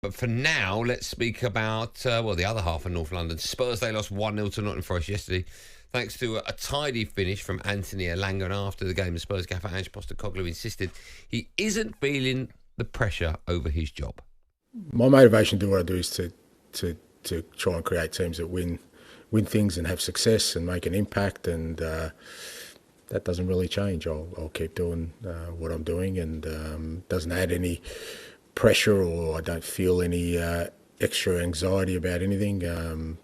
But for now, let's speak about, the other half of North London. Spurs, they lost 1-0 to Nottingham Forest yesterday, thanks to a tidy finish from Anthony Elanga. And after the game, the Spurs gaffer Ange Postecoglou insisted he isn't feeling the pressure over his job. My motivation to do what I do is to try and create teams that win things and have success and make an impact, and that doesn't really change. I'll keep doing what I'm doing, and doesn't add any pressure, or I don't feel any extra anxiety about anything.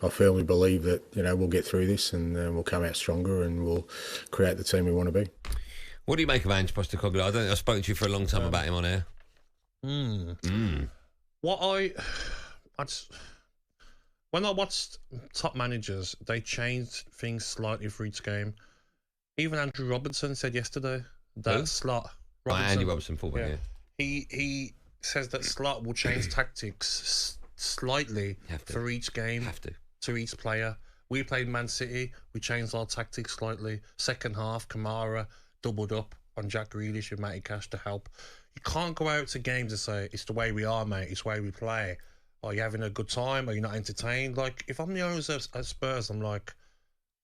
I firmly believe that we'll get through this, and we'll come out stronger, and we'll create the team we want to be. What do you make of Ange Postecoglou? I don't think I've spoken to you for a long time about him on air. When I watched top managers, they changed things slightly for each game. Even Andrew Robertson said yesterday that Slot. Andy Robertson, fullback. Yeah. He says that Slot will change tactics slightly for each game to each player. We played Man City. We changed our tactics slightly. Second half, Kamara doubled up on Jack Grealish with Matty Cash to help. You can't go out to games and say, it's the way we are, mate. It's the way we play. Are you having a good time? Are you not entertained? Like, if I'm the owners at Spurs, I'm like,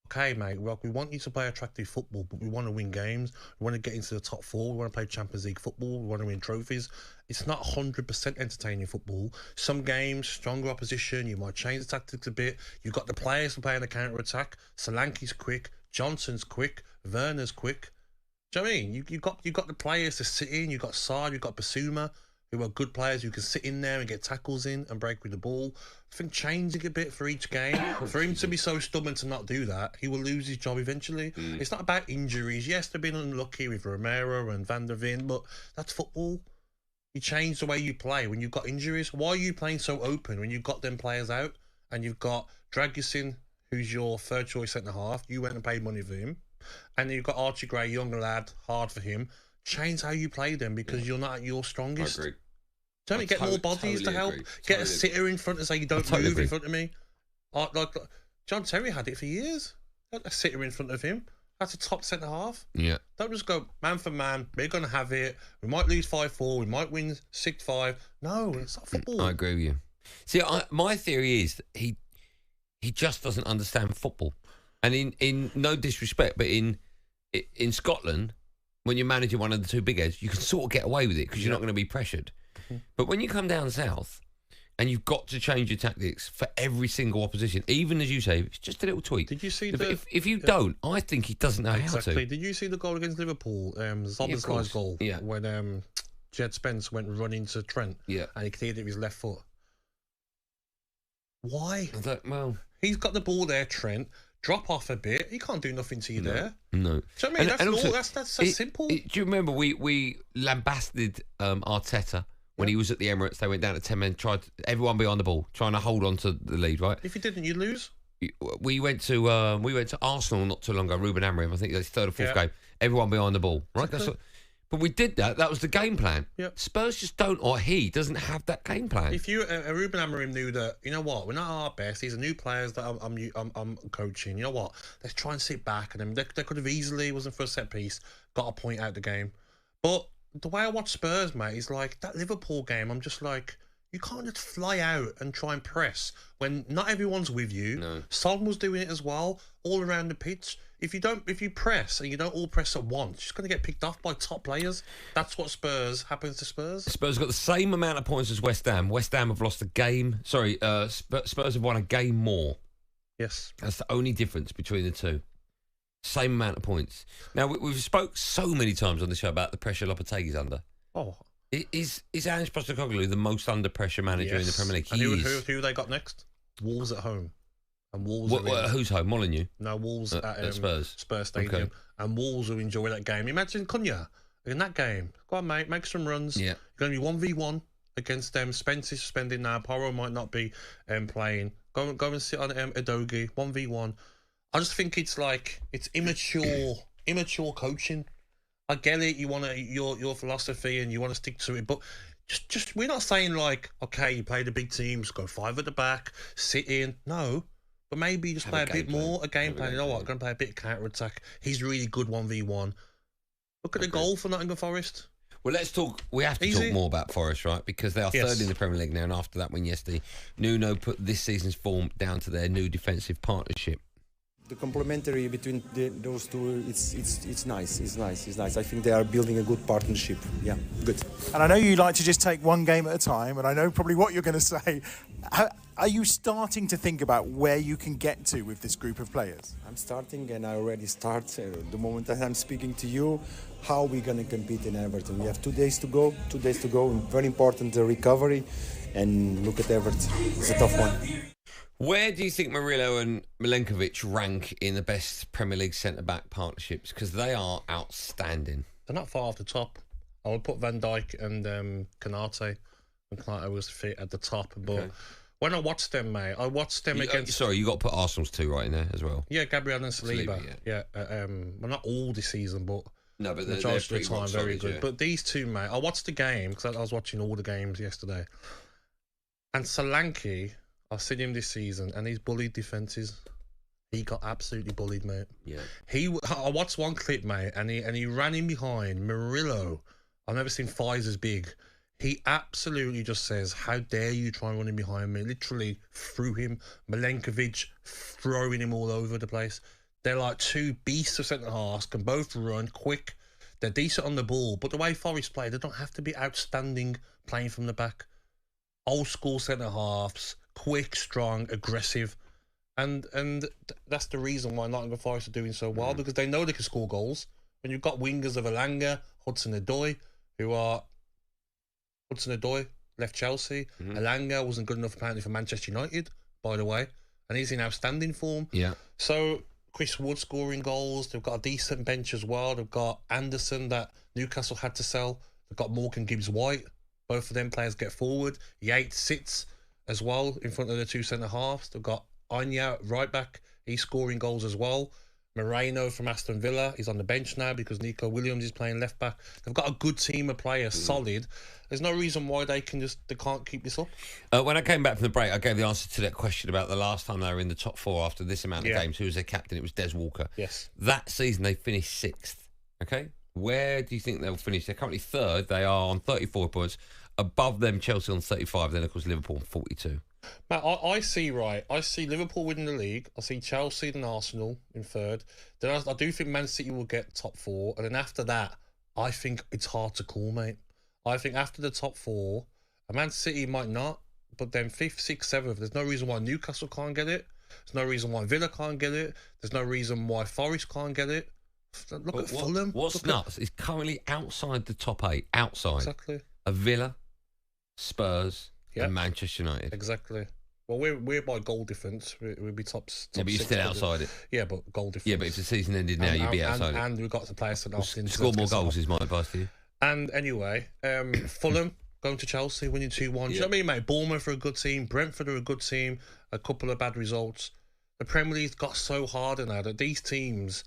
okay, mate, we want you to play attractive football, but we want to win games. We want to get into the top four. We want to play Champions League football. We want to win trophies. It's not 100% entertaining football. Some games, stronger opposition, you might change the tactics a bit. You've got the players to play in the counter-attack. Solanke's quick. Johnson's quick. Werner's quick. Do you know what I mean? You've got the players to sit in. You've got Saad, you've got Basuma, who are good players who can sit in there and get tackles in and break with the ball. I think changing a bit for each game. For him to be so stubborn to not do that, he will lose his job eventually. It's not about injuries. Yes, they've been unlucky with Romero and Van der Ven, but that's football. You change the way you play when you've got injuries. Why are you playing so open when you've got them players out and you've got Dragusin, who's your third choice centre-half? You went and paid money for him. And then you've got Archie Gray, young lad, hard for him. Change how you play them because you're not at your strongest. I agree. Don't you get more bodies to help? Get a sitter in front and say you don't move in front of me. Like John Terry had it for years. A sitter in front of him. That's a top centre half. Yeah. Don't just go man for man. We're going to have it. We might lose 5-4. We might win 6-5. No, it's not football. I agree with you. See, my theory is that he just doesn't understand football. And in no disrespect, but in Scotland, when you're managing one of the two big heads, you can sort of get away with it because you're not going to be pressured. But when you come down south and you've got to change your tactics for every single opposition, even as you say, it's just a little tweak. Did you see if you don't, I think he doesn't know how to. Did you see the goal against Liverpool, Zoboslai's goal? Yeah. When Jed Spence went running to Trent and he cleared it with his left foot. Why? He's got the ball there, Trent. Drop off a bit. He can't do nothing to you there. No. So I mean, that's simple. Do you remember we lambasted Arteta when he was at the Emirates? They went down to 10 men, tried everyone behind the ball, trying to hold on to the lead. Right? If you didn't, you'd lose. We went to Arsenal not too long ago. Ruben Amorim, I think it's third or fourth game. Everyone behind the ball. Right. Exactly. But we did that. That was the game plan. Yep. Spurs just don't, or he doesn't have that game plan. If you, Ruben Amorim knew that, you know what, we're not our best. These are new players that I'm coaching. You know what? Let's try and sit back. And they could have easily, wasn't for a set piece, got a point out the game. But the way I watch Spurs, mate, is like that Liverpool game. I'm just like, you can't just fly out and try and press when not everyone's with you. No. Son was doing it as well, all around the pitch. If you press and you don't all press at once, you're just going to get picked off by top players. That's what happens to Spurs. Spurs got the same amount of points as West Ham. West Ham have lost a game. Sorry, Spurs have won a game more. Yes. That's the only difference between the two. Same amount of points. Now, we've spoke so many times on the show about the pressure Lopetegui's under. Oh. Is Ange Postecoglou the most under pressure manager in the Premier League? And who they got next? Wolves at home. And Wolves who's home? Molyneux? No, Wolves at Spurs. Spurs Stadium. Okay. And Wolves will enjoy that game. Imagine Cunha in that game. Go on, mate, make some runs. Yeah. You're going to be 1v1 against them. Spence is suspended now. Porro might not be playing. Go and sit on Udogie, 1v1. I just think it's immature coaching. I get it. You want your philosophy and you want to stick to it, but just we're not saying like, okay, you play the big teams, go 5 at the back, sit in. No. But maybe just play a bit more, a game plan. You know what? I'm going to play a bit of counter-attack. He's really good 1v1. Look at the goal for Nottingham Forest. Well, let's talk. We have to talk more about Forest, right? Because they are third in the Premier League now, and after that win yesterday, Nuno put this season's form down to their new defensive partnership. The complementary between those two, it's nice. It's nice. I think they are building a good partnership. Yeah, good. And I know you like to just take one game at a time, and I know probably what you're going to say. Are you starting to think about where you can get to with this group of players? I'm starting, and I already start the moment that I'm speaking to you. How are we going to compete in Everton? We have 2 days to go. Very important recovery, and look at Everton. It's a tough one. Where do you think Murillo and Milenkovic rank in the best Premier League centre-back partnerships? Because they are outstanding. They're not far off the top. I would put Van Dijk and Konate, and Konate was fit at the top. But when I watched them, mate, against... Sorry, you got to put Arsenal's 2 right in there as well. Yeah, Gabriel and Saliba. Well, not all this season, but... No, but they're pretty time very good. Yeah. But these two, mate, I watched the game because I was watching all the games yesterday. And Solanke... I've seen him this season, and he's bullied defences. He got absolutely bullied, mate. Yeah. I watched one clip, mate, and he ran in behind Murillo. I've never seen thighs as big. He absolutely just says, "How dare you try and run in behind me?" Literally threw him. Milenkovic throwing him all over the place. They're like two beasts of centre halves, can both run quick. They're decent on the ball, but the way Forest play, they don't have to be outstanding playing from the back. Old school centre halves. Quick, strong, aggressive, and that's the reason why Nottingham Forest are doing so well, because they know they can score goals. When you've got wingers of Elanga, Hudson-Odoi, left Chelsea. Elanga wasn't good enough apparently for Manchester United, by the way, and he's in outstanding form. Yeah. So Chris Wood scoring goals. They've got a decent bench as well. They've got Anderson that Newcastle had to sell. They've got Morgan Gibbs-White. Both of them players get forward. Yates sits as well in front of the two centre halves. They've got Anya right back. He's scoring goals as well. Moreno from Aston Villa. He's on the bench now because Nico Williams is playing left back. They've got a good team of players, solid. There's no reason why they can't keep this up. When I came back from the break, I gave the answer to that question about the last time they were in the top 4 after this amount of games. Who was their captain? It was Des Walker. Yes. That season they finished 6th. Okay. Where do you think they'll finish? They're currently 3rd. They are on 34 points. Above them, Chelsea on 35. Then, of course, Liverpool on 42. Matt, I see Liverpool winning the league. I see Chelsea and Arsenal in 3rd. Then I do think Man City will get top 4. And then after that, I think it's hard to call, mate. I think after the top 4, Man City might not. But then 5th, 6th, 7th, there's no reason why Newcastle can't get it. There's no reason why Villa can't get it. There's no reason why Forest can't get it. Look at Fulham. What's nuts is currently outside the top 8. Outside. Exactly. Of Villa, Spurs, and Manchester United. Exactly. Well, we're by goal difference. We'd be top yeah, but you're still outside it. Yeah, but goal difference. Yeah, but if the season ended now, you'd be outside it. And we've got to play St. Austin. Score more goals is my advice to you. And anyway, Fulham going to Chelsea, winning 2-1. Do you know what I mean, mate? Bournemouth are a good team. Brentford are a good team. A couple of bad results. The Premier League's got so harder now that these teams,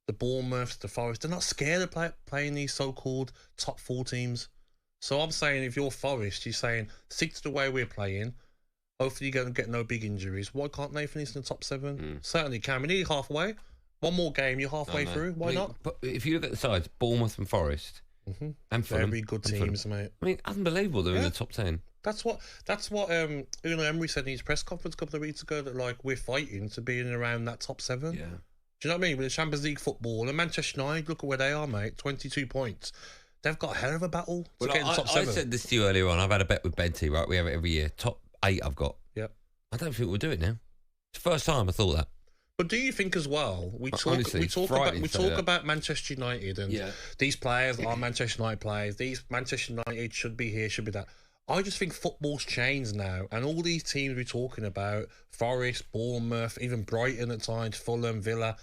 the Bournemouths, the Forest, they're not scared of playing these so-called top 4 teams. So I'm saying if you're Forest, you're saying, stick to the way we're playing. Hopefully you're going to get no big injuries. Why can't they finish in the top 7? Certainly can. We need halfway. One more game, you're halfway through. Why not? But if you look at the sides, Bournemouth and Forest, and Fulham, very good teams, mate. I mean, unbelievable they're in the top 10. That's what Unai Emery said in his press conference a couple of weeks ago, that like we're fighting to be in around that top 7. Yeah. Do you know what I mean? With the Champions League football and Manchester United, look at where they are, mate. 22 points. They've got a hell of a battle to get in the top 7. I said this to you earlier on. I've had a bet with Benty, right? We have it every year. Top 8 I've got. Yep. I don't think we'll do it now. It's the first time I thought that. But do you think as well, we talk about Manchester United and these players are Manchester United players. These Manchester United should be here, should be that. I just think football's changed now, and all these teams we're talking about, Forest, Bournemouth, even Brighton at times, Fulham, Villa,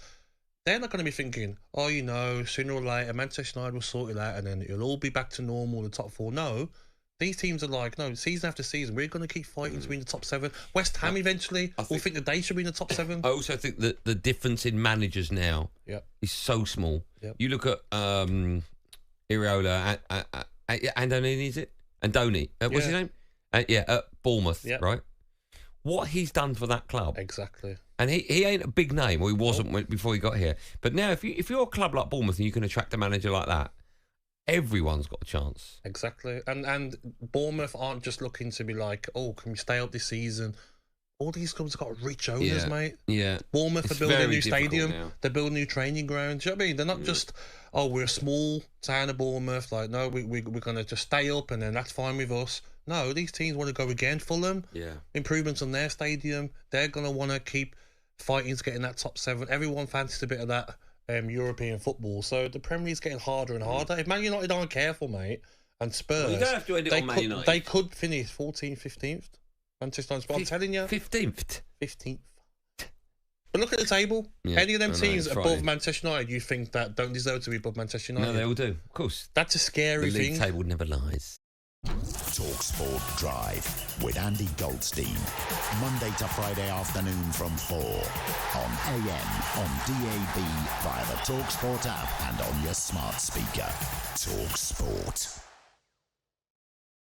they're not going to be thinking, oh, you know, sooner or later Manchester United will sort it out and then it'll all be back to normal, the top 4. No, these teams are like, no, season after season, we're going to keep fighting to be in the top 7. West Ham eventually will think that they should be in the top 7. I also think that the difference in managers now is so small. Yep. You look at Iriola, Andoni, is it? Andoni. What's his name? At Bournemouth, right? What he's done for that club. Exactly. And he ain't a big name, or he wasn't before he got here. But now, if you're a club like Bournemouth and you can attract a manager like that, everyone's got a chance. Exactly. And Bournemouth aren't just looking to be like, oh, can we stay up this season? All these clubs have got rich owners, mate. Yeah. Bournemouth are building a new stadium. Now. They're building new training grounds. Do you know what I mean? They're not just, oh, we're a small town of Bournemouth. Like, no, we're going to just stay up and then that's fine with us. No, these teams want to go again. Fulham, improvements on their stadium. They're going to want to keep fighting to get in that top 7. Everyone fancies a bit of that European football. So the Premier League's getting harder and harder. If Man United aren't careful, mate, and Spurs, well, you don't have to end it on Man United. They could finish 14th, 15th. Manchester United, I'm telling you. 15th. But look at the table. Any of them teams above Friday. Manchester United, you think that don't deserve to be above Manchester United? No, they all do. Of course. That's a scary thing. The league table never lies. talkSPORT Drive with Andy Goldstein. Monday to Friday afternoon from 4. On AM, on DAB, via the talkSPORT app and on your smart speaker. talkSPORT.